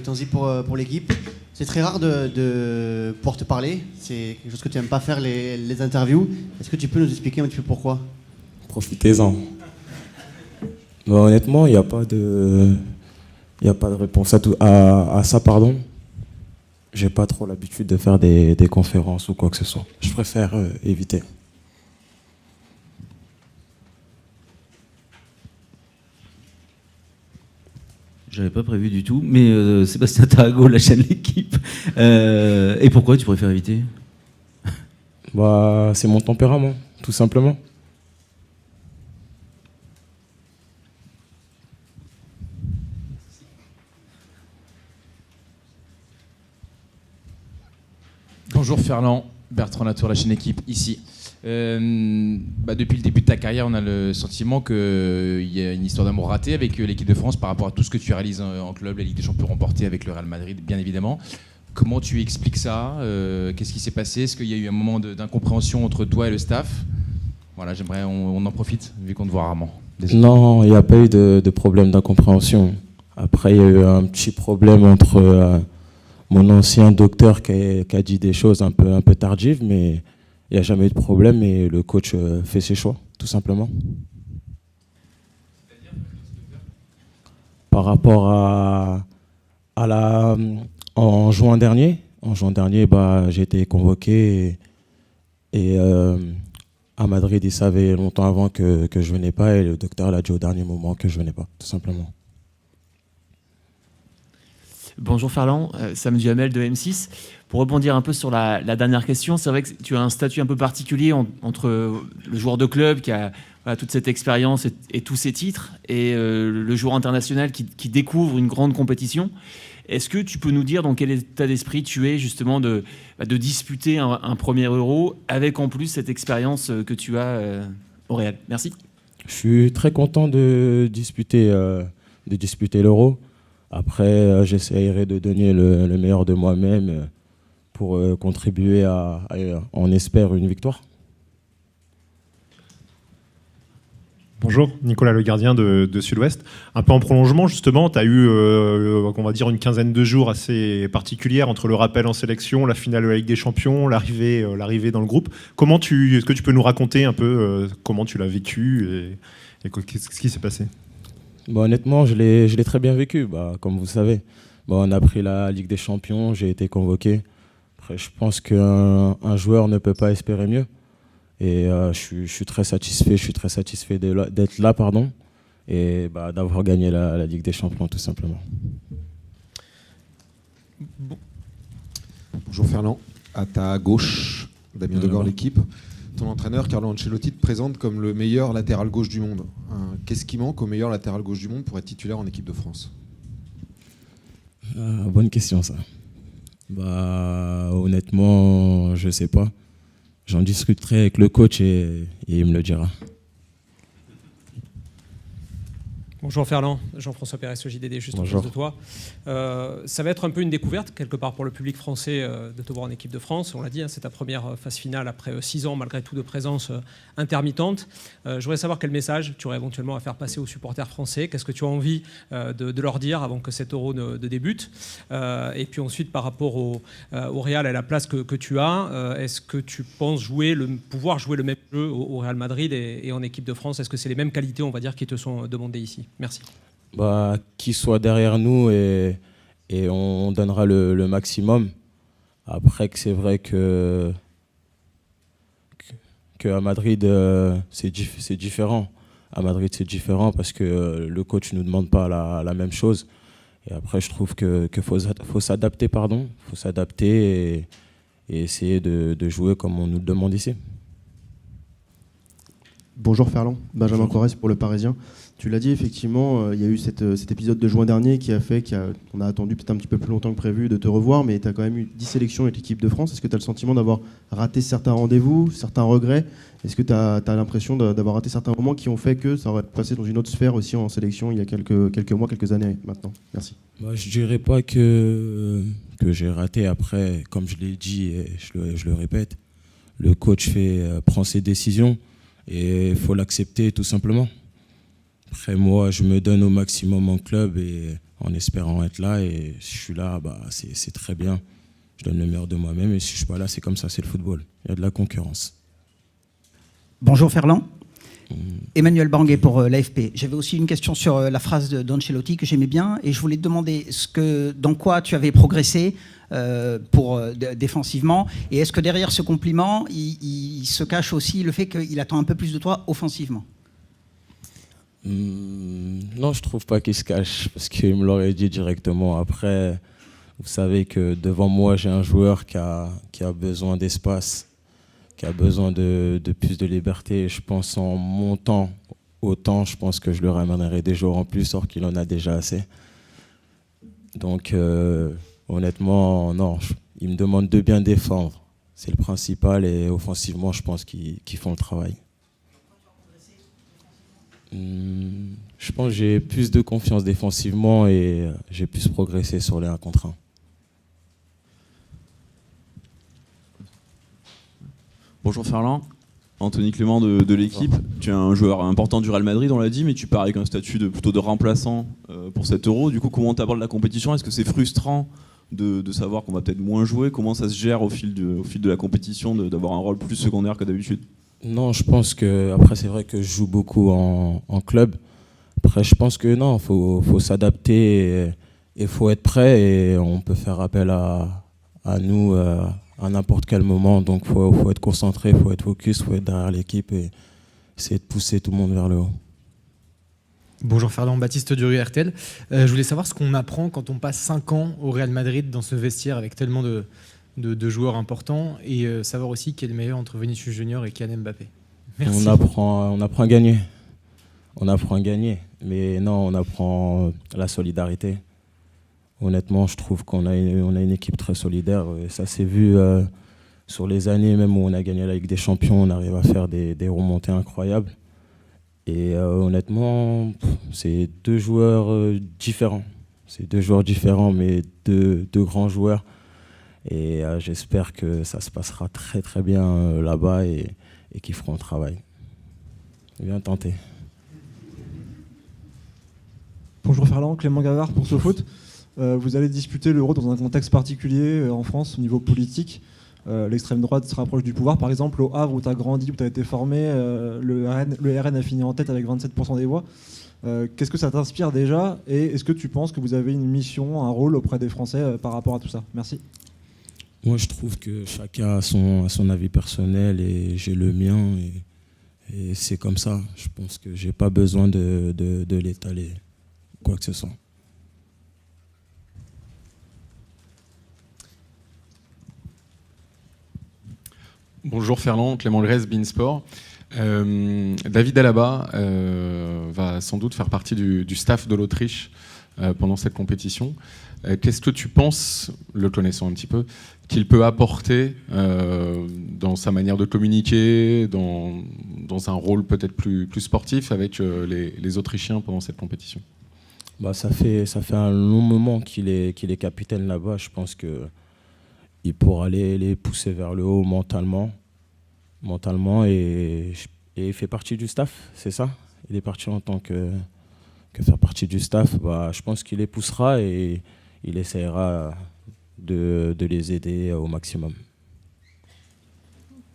Tanzi pour l'équipe. C'est très rare de pouvoir te parler. C'est quelque chose que tu n'aimes pas faire, les interviews. Est-ce que tu peux nous expliquer un petit peu pourquoi? Profitez-en. Bon, honnêtement, il n'y a pas de réponse à ça, pardon. J'ai pas trop l'habitude de faire des conférences ou quoi que ce soit. Je préfère éviter. J'avais pas prévu du tout, mais Sébastien Tarago, la chaîne L'équipe. Et pourquoi tu préfères éviter? Bah, c'est mon tempérament, tout simplement. Bonjour Ferland, Bertrand Latour, la chaîne Équipe, ici. Depuis le début de ta carrière, on a le sentiment qu'il y a une histoire d'amour ratée avec l'équipe de France par rapport à tout ce que tu réalises en club, la Ligue des Champions remportée avec le Real Madrid, bien évidemment. Comment tu expliques ça? Qu'est-ce qui s'est passé? Est-ce qu'il y a eu un moment d'incompréhension entre toi et le staff? Voilà, j'aimerais, on en profite, vu qu'on te voit rarement. Désolé. Non, il n'y a pas eu de problème d'incompréhension. Après, il y a eu un petit problème entre mon ancien docteur qui a dit des choses un peu tardives, mais il n'y a jamais eu de problème et le coach fait ses choix, tout simplement. Par rapport en juin dernier, j'ai été convoqué et à Madrid, ils savaient longtemps avant que je venais pas et le docteur l'a dit au dernier moment que je venais pas, tout simplement. Bonjour Ferland, Sam Duhamel de M6. Pour rebondir un peu sur la dernière question, c'est vrai que tu as un statut un peu particulier entre le joueur de club qui a toute cette expérience et tous ces titres et le joueur international qui découvre une grande compétition. Est-ce que tu peux nous dire dans quel état d'esprit tu es justement de disputer un premier Euro avec en plus cette expérience que tu as au Real? Merci. Je suis très content de disputer l'Euro. Après, j'essaierai de donner le meilleur de moi-même pour contribuer à, on espère, une victoire. Bonjour, Nicolas Le Gardien de Sud-Ouest. Un peu en prolongement, justement, tu as eu, on va dire, une quinzaine de jours assez particulières entre le rappel en sélection, la finale de la Ligue des Champions, l'arrivée dans le groupe. Est-ce que tu peux nous raconter un peu comment tu l'as vécu et qu'est-ce qui s'est passé? Bon, honnêtement, je l'ai très bien vécu, comme vous savez. Bon, on a pris la Ligue des Champions, j'ai été convoqué. Après, je pense qu'un joueur ne peut pas espérer mieux. Et je suis très satisfait d'être là, et d'avoir gagné la Ligue des Champions, tout simplement. Bonjour Ferland, à ta gauche, Damien Degord, l'équipe. Ton entraîneur, Carlo Ancelotti, te présente comme le meilleur latéral gauche du monde. Qu'est-ce qui manque au meilleur latéral gauche du monde pour être titulaire en équipe de France? Bonne question, ça. Honnêtement, je ne sais pas. J'en discuterai avec le coach et il me le dira. Bonjour Ferland, Jean-François Pérez, au JDD, juste en face de toi. Ça va être un peu une découverte, quelque part, pour le public français de te voir en équipe de France. On l'a dit, c'est ta première phase finale après 6 ans, malgré tout, de présence intermittente. Je voudrais savoir quel message tu aurais éventuellement à faire passer aux supporters français. Qu'est-ce que tu as envie de leur dire avant que cet Euro ne débute? Et puis ensuite, par rapport au Real et à la place que tu as, est-ce que tu penses pouvoir jouer le même jeu au Real Madrid et en équipe de France? Est-ce que c'est les mêmes qualités, on va dire, qui te sont demandées ici? Merci. Qu'il soit derrière nous et on donnera le maximum. Après, que c'est vrai que à Madrid, c'est différent. À Madrid, c'est différent parce que le coach ne nous demande pas la même chose. Et après, je trouve qu'il faut s'adapter, faut s'adapter et essayer de jouer comme on nous le demande ici. Bonjour Ferland, Benjamin Corrèze pour Le Parisien. Tu l'as dit, effectivement, il y a eu cet épisode de juin dernier qui a fait qu'on a attendu peut-être un petit peu plus longtemps que prévu de te revoir, mais tu as quand même eu 10 sélections avec l'équipe de France. Est-ce que tu as le sentiment d'avoir raté certains rendez-vous, certains regrets? Est-ce que tu as l'impression d'avoir raté certains moments qui ont fait que ça aurait passé dans une autre sphère aussi en sélection il y a quelques mois, quelques années maintenant? Merci. Je ne dirais pas que j'ai raté. Après, comme je l'ai dit et je le répète, le coach prend ses décisions et il faut l'accepter tout simplement. Après, moi, je me donne au maximum en club et en espérant être là. Et si je suis là, c'est très bien. Je donne le meilleur de moi-même. Et si je ne suis pas là, c'est comme ça, c'est le football. Il y a de la concurrence. Bonjour Ferland. Emmanuel Banguet pour l'AFP. J'avais aussi une question sur la phrase d'Ancelotti que j'aimais bien et je voulais te demander dans quoi tu avais progressé défensivement et est-ce que derrière ce compliment, il se cache aussi le fait qu'il attend un peu plus de toi offensivement? Non, je trouve pas qu'il se cache parce qu'il me l'aurait dit directement. Après, vous savez que devant moi, j'ai un joueur qui a besoin d'espace, qui a besoin de plus de liberté. Je pense en montant autant, je pense que je lui ramènerai des joueurs en plus, or qu'il en a déjà assez. Donc, honnêtement, non, il me demande de bien défendre. C'est le principal et offensivement, je pense qu'ils font le travail. Je pense que j'ai plus de confiance défensivement et j'ai plus progressé sur les 1 contre 1. Bonjour Ferland, Anthony Clément de l'équipe. Tu es un joueur important du Real Madrid, on l'a dit, mais tu pars avec un statut plutôt de remplaçant pour cet Euro. Du coup, comment tu abordes la compétition? Est-ce que c'est frustrant de savoir qu'on va peut-être moins jouer? Comment ça se gère au fil de la compétition, d'avoir un rôle plus secondaire que d'habitude? Non, je pense que, après c'est vrai que je joue beaucoup en club. Après je pense que non, faut s'adapter et faut être prêt et on peut faire appel à nous à n'importe quel moment. Donc faut être concentré, faut être focus, faut être derrière l'équipe et essayer de pousser tout le monde vers le haut. Bonjour Ferland, Baptiste Duru, RTL. Je voulais savoir ce qu'on apprend quand on passe 5 ans au Real Madrid dans ce vestiaire avec tellement de joueurs importants et savoir aussi qui est le meilleur entre Vinicius Junior et Kylian Mbappé. Merci. On apprend à gagner. On apprend à gagner. Mais non, on apprend la solidarité. Honnêtement, je trouve qu'on a une équipe très solidaire. Et ça s'est vu sur les années même où on a gagné la Ligue des Champions. On arrive à faire des remontées incroyables. Et honnêtement, c'est 2 joueurs différents. C'est 2 joueurs différents, mais deux grands joueurs. Et j'espère que ça se passera très très bien là-bas et qu'ils feront le travail. Bien tenté. Bonjour Ferland, Clément Gavard pour SoFoot. Vous allez disputer l'Euro dans un contexte particulier en France au niveau politique. L'extrême droite se rapproche du pouvoir. Par exemple, au Havre où tu as grandi, où tu as été formé, le RN a fini en tête avec 27% des voix. Qu'est-ce que ça t'inspire déjà? Et est-ce que tu penses que vous avez une mission, un rôle auprès des Français par rapport à tout ça? Merci. Moi, je trouve que chacun a son avis personnel et j'ai le mien. Et c'est comme ça. Je pense que j'ai pas besoin de l'étaler, quoi que ce soit. Bonjour Ferland, Clément Grèce, Beansport. David Alaba va sans doute faire partie du staff de l'Autriche pendant cette compétition. Qu'est-ce que tu penses, le connaissant un petit peu, qu'il peut apporter dans sa manière de communiquer, dans un rôle peut-être plus sportif avec les Autrichiens pendant cette compétition? Ça fait un long moment qu'il est capitaine là-bas. Je pense qu'il pourra les pousser vers le haut mentalement et il fait partie du staff, c'est ça? Il est parti en tant que faire partie du staff. Je pense qu'il les poussera et il essaiera de les aider au maximum.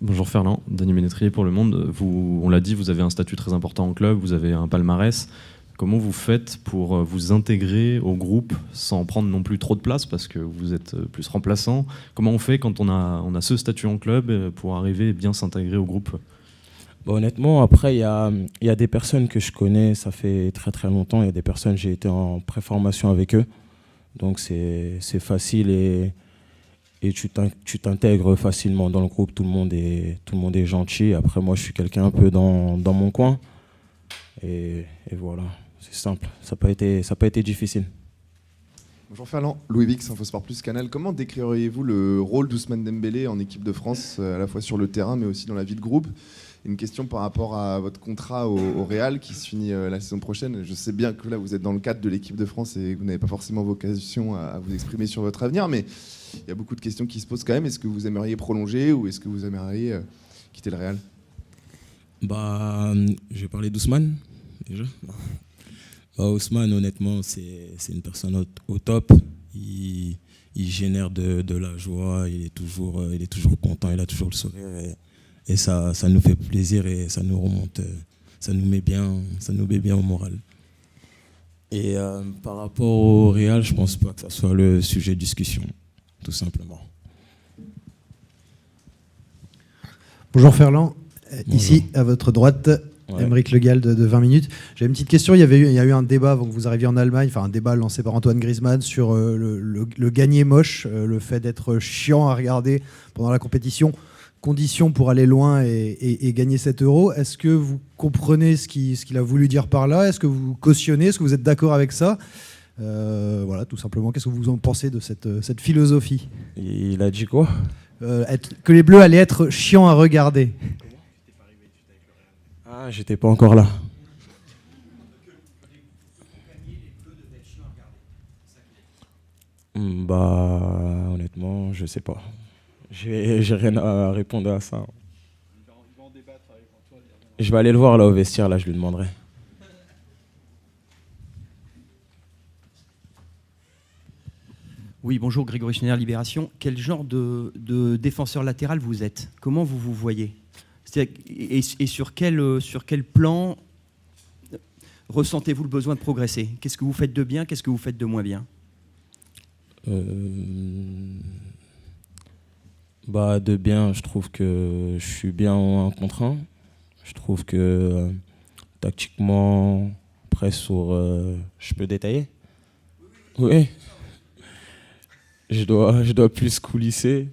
Bonjour Ferland, Denis Ménétrier pour Le Monde. On l'a dit, vous avez un statut très important en club, vous avez un palmarès. Comment vous faites pour vous intégrer au groupe sans prendre non plus trop de place parce que vous êtes plus remplaçant? Comment on fait quand on a ce statut en club pour arriver et bien s'intégrer au groupe? Honnêtement, après, il y a des personnes que je connais, ça fait très très longtemps. Il y a des personnes, j'ai été en préformation avec eux. Donc c'est facile et tu t'intègres facilement dans le groupe. Tout le monde est gentil. Après, moi, je suis quelqu'un un peu dans mon coin. Et voilà, c'est simple. Ça n'a pas été difficile. Bonjour Ferland, Louis Vix, Infosport Plus Canal. Comment décririez-vous le rôle d'Ousmane Dembélé en équipe de France, à la fois sur le terrain mais aussi dans la vie de groupe? Une question par rapport à votre contrat au Real qui se finit la saison prochaine. Je sais bien que là vous êtes dans le cadre de l'équipe de France et que vous n'avez pas forcément vocation à vous exprimer sur votre avenir, mais il y a beaucoup de questions qui se posent quand même. Est-ce que vous aimeriez prolonger ou est-ce que vous aimeriez quitter le Real? Je vais parler d'Ousmane déjà. Ousmane, honnêtement, c'est une personne au top. Il génère de la joie, il est toujours content, il a toujours le sourire. Et ça nous fait plaisir et ça nous remonte, ça nous met bien au moral. Et par rapport au Real, je ne pense pas que ça soit le sujet de discussion, tout simplement. Bonjour Ferland, Bonjour. Ici à votre droite, Aymeric Le Gall de 20 minutes. J'ai une petite question, il y a eu un débat avant que vous arriviez en Allemagne, enfin un débat lancé par Antoine Griezmann sur le gagner moche, le fait d'être chiant à regarder pendant la compétition, condition pour aller loin et gagner 7 €. Est-ce que vous comprenez ce qu'il a voulu dire par là? Est-ce que vous cautionnez? Est-ce que vous êtes d'accord avec ça? Voilà, tout simplement, qu'est-ce que vous en pensez de cette philosophie? Il a dit quoi? Que les Bleus allaient être chiants à regarder. Ah, j'étais pas encore là. Bah, honnêtement, je sais pas. J'ai rien à répondre à ça. Je vais aller le voir là au vestiaire, là je lui demanderai. Oui, bonjour, Grégory Schneider, Libération. Quel genre de défenseur latéral vous êtes? Comment vous vous voyez? Et sur quel plan ressentez-vous le besoin de progresser? Qu'est-ce que vous faites de bien? Qu'est-ce que vous faites de moins bien? Bah, de bien, je trouve que je suis bien en 1 contre 1. Je trouve que tactiquement, après, je peux détailler? Oui. Je dois plus coulisser.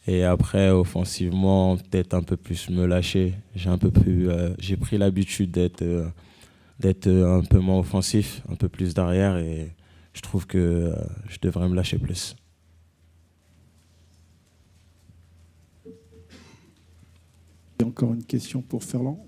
Et après, offensivement, peut-être un peu plus me lâcher. J'ai pris l'habitude d'être un peu moins offensif, un peu plus derrière. Et je trouve que je devrais me lâcher plus. Il y a encore une question pour Ferland.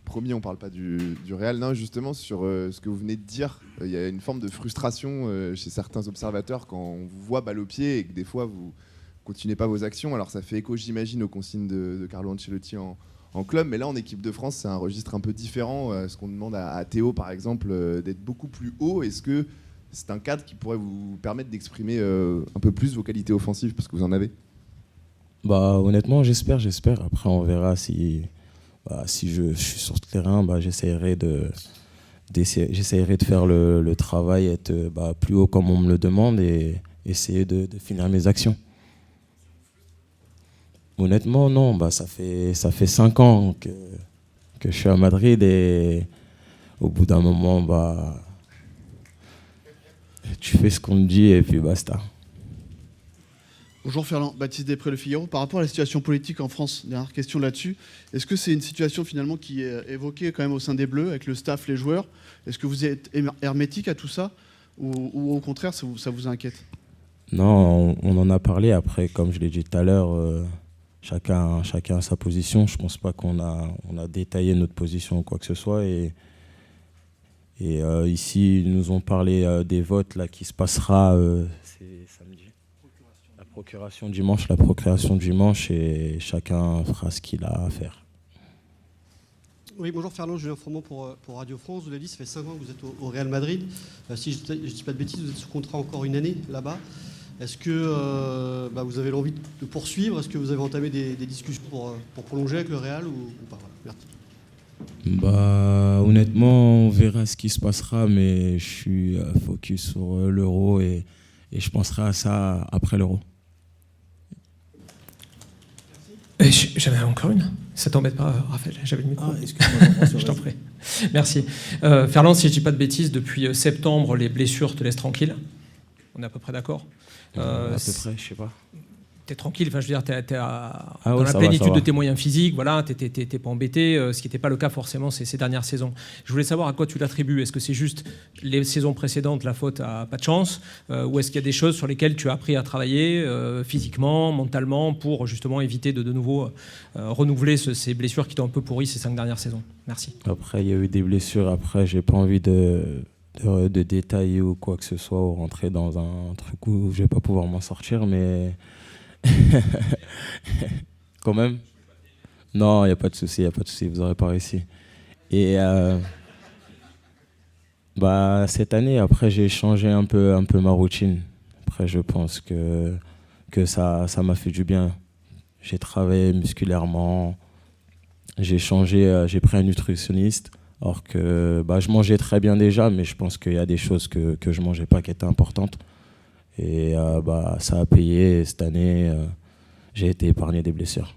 Promis, on ne parle pas du Real. Non, justement, sur ce que vous venez de dire, il y a une forme de frustration chez certains observateurs quand on vous voit balle au pied et que des fois, vous ne continuez pas vos actions. Alors, ça fait écho, j'imagine, aux consignes de Carlo Ancelotti en club. Mais là, en équipe de France, c'est un registre un peu différent. Ce qu'on demande à Théo, par exemple, d'être beaucoup plus haut. Est-ce que c'est un cadre qui pourrait vous permettre d'exprimer un peu plus vos qualités offensives, parce que vous en avez? Bah, honnêtement, j'espère. Après, on verra si je suis sur le terrain, j'essaierai de faire le travail, être plus haut comme on me le demande et essayer de finir mes actions. Honnêtement, non. Ça fait 5 ans que je suis à Madrid et au bout d'un moment, tu fais ce qu'on te dit et puis basta. Bonjour Ferland, Baptiste Després, Le Figaro. Par rapport à la situation politique en France, dernière question là-dessus, est-ce que c'est une situation finalement qui est évoquée quand même au sein des Bleus, avec le staff, les joueurs? Est-ce que vous êtes hermétique à tout ça ou au contraire, ça vous inquiète? Non, on en a parlé. Après, comme je l'ai dit tout à l'heure, chacun a sa position. Je ne pense pas qu'on a détaillé notre position ou quoi que ce soit. Et ici, ils nous ont parlé des votes là, qui se passera c'est samedi. La procuration dimanche, et chacun fera ce qu'il a à faire. Oui, bonjour Ferland, Julien Froment pour Radio France. Vous l'avez dit, ça fait 5 ans que vous êtes au Real Madrid. Si je ne dis pas de bêtises, vous êtes sous contrat encore une année là-bas. Est-ce que vous avez l'envie de poursuivre? Est-ce que vous avez entamé des discussions pour prolonger avec le Real ou pas? Voilà, merci. Honnêtement, on verra ce qui se passera, mais je suis focus sur l'Euro et je penserai à ça après l'Euro. J'avais encore une. Ça t'embête pas, Raphaël? J'avais le micro. Ah, excuse-moi, je t'en prie. Merci. Ferland, si je dis pas de bêtises, depuis septembre, les blessures te laissent tranquille. On est à peu près d'accord? À peu près, je sais pas. T'es tranquille, enfin je veux dire, t'es dans ouais, la plénitude va. de tes moyens physiques, voilà, t'es pas embêté, ce qui n'était pas le cas forcément ces dernières saisons. Je voulais savoir à quoi tu l'attribues. Est-ce que c'est juste les saisons précédentes, la faute à pas de chance, ou est-ce qu'il y a des choses sur lesquelles tu as appris à travailler physiquement, mentalement, pour justement éviter de nouveau renouveler ces blessures qui t'ont un peu pourri ces 5 dernières saisons? Merci. Après, il y a eu des blessures. Après, j'ai pas envie de détailler ou quoi que ce soit, ou rentrer dans un truc où je vais pas pouvoir m'en sortir, mais quand même. Non, il n'y a pas de souci, vous n'aurez pas réussi. Et cette année, après, j'ai changé un peu ma routine. Après, je pense que ça m'a fait du bien. J'ai travaillé musculairement, j'ai changé, j'ai pris un nutritionniste, alors que je mangeais très bien déjà, mais je pense qu'il y a des choses que je ne mangeais pas qui étaient importantes. Et ça a payé. Et cette année, j'ai été épargné des blessures.